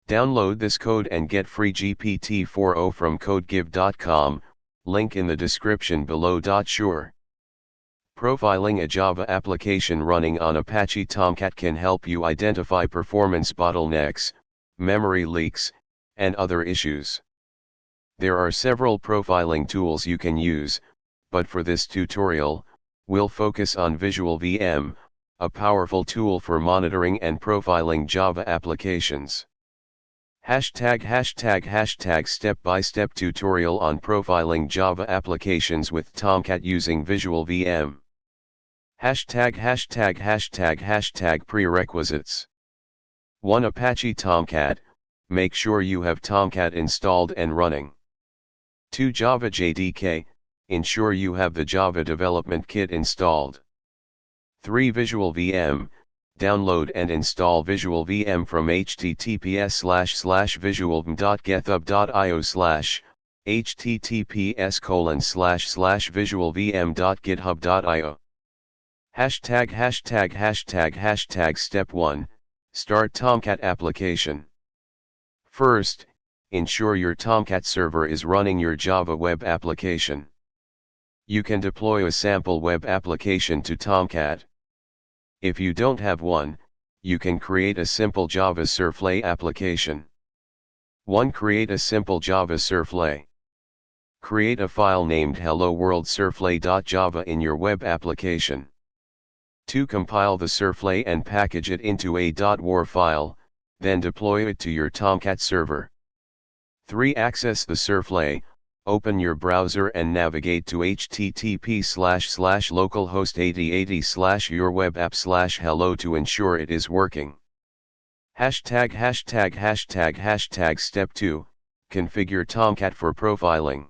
Download this code and get free GPT-4o from codegive.com, link in the description below. Sure. Profiling a Java application running on Apache Tomcat can help you identify performance bottlenecks, memory leaks, and other issues. There are several profiling tools you can use, but for this tutorial, we'll focus on visualvm, a powerful tool for monitoring and profiling Java applications. Step-by-step tutorial on profiling Java applications with Tomcat using visualvm. Prerequisites. 1. Apache Tomcat. Make sure you have Tomcat installed and running. 2. Java JDK. Ensure you have the Java Development Kit installed. 3. Visualvm. Download and install visualvm from https://visualvm.github.io/https://visualvm.github.io. Step 1. Start Tomcat application. First, ensure your Tomcat server is running your Java web application. You can deploy a sample web application to Tomcat. If you don't have one, you can create a simple Java servlet application. 1. Create a simple Java servlet. Create a file named hello world servlet.java in your web application. 2. Compile the servlet and package it into a .war file, then deploy it to your Tomcat server. 3. Access the servlet. Open your browser and navigate to http://localhost 8080/yourwebapp/hello to ensure it is working. Step 2. Configure Tomcat for profiling.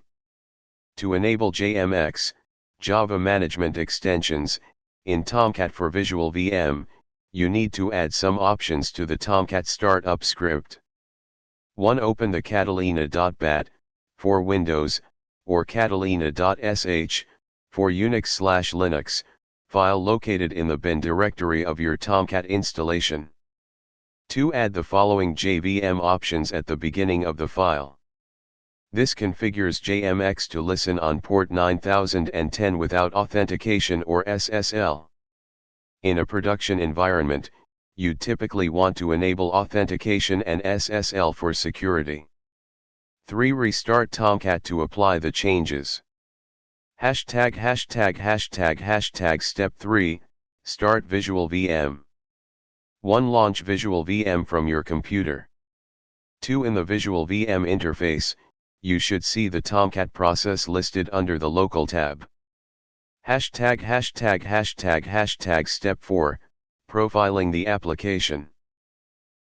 To enable JMX, Java Management Extensions, in Tomcat for visualvm, you need to add some options to the Tomcat startup script. 1. Open the catalina.bat, for Windows, or catalina.sh, for Unix/Linux, file located in the bin directory of your Tomcat installation. 2. Add the following JVM options at the beginning of the file. This configures JMX to listen on port 9010 without authentication or SSL. In a production environment, you'd typically want to enable authentication and SSL for security. 3. Restart Tomcat to apply the changes. Step 3. Start visualvm. 1. Launch visualvm from your computer. 2. In the visualvm interface, you should see the Tomcat process listed under the local tab. Step 4. Profiling the application.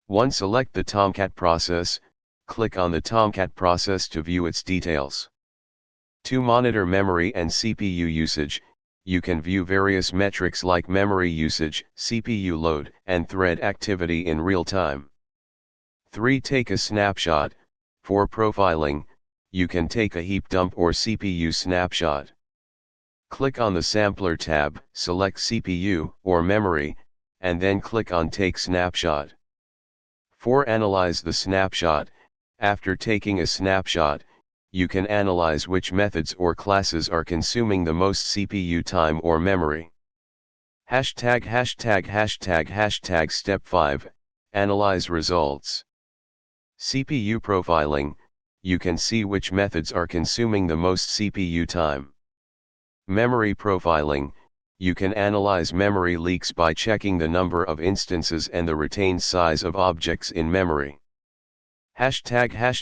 1. Select the Tomcat process. Click on the Tomcat process to view its details. 2. Monitor memory and CPU usage. You can view various metrics like memory usage, CPU load, and thread activity in real time. 3. Take a snapshot. For profiling, you can take a heap dump or CPU snapshot. Click on the Sampler tab, select CPU or memory, and then click on Take Snapshot. 4. Analyze the snapshot. After taking a snapshot, you can analyze which methods or classes are consuming the most CPU time or memory. Step 5. Analyze results. CPU profiling. You can see which methods are consuming the most CPU time. Memory profiling. You can analyze memory leaks by checking the number of instances and the retained size of objects in memory. Example,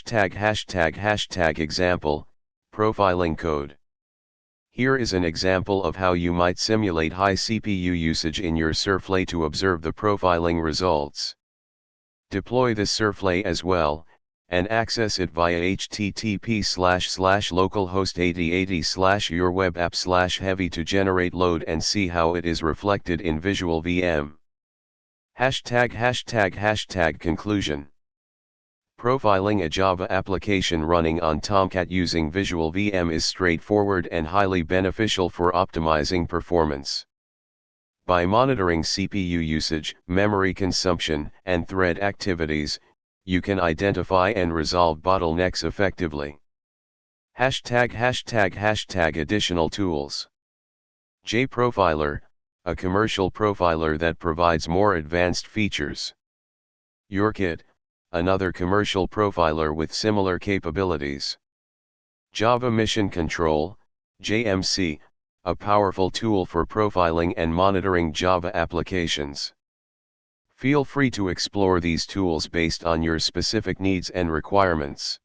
profiling code. Here is an example of how you might simulate high CPU usage in your servlet to observe the profiling results. Deploy this servlet as well, and access it via http://localhost 8080/yourwebapp/heavy to generate load and see how it is reflected in visualvm. Conclusion. Profiling a Java application running on Tomcat using visualvm is straightforward and highly beneficial for optimizing performance. By monitoring CPU usage, memory consumption, and thread activities, you can identify and resolve bottlenecks effectively. ### Additional tools. JProfiler, a commercial profiler that provides more advanced features. YourKit, another commercial profiler with similar capabilities. Java Mission Control, JMC, a powerful tool for profiling and monitoring Java applications. Feel free to explore these tools based on your specific needs and requirements.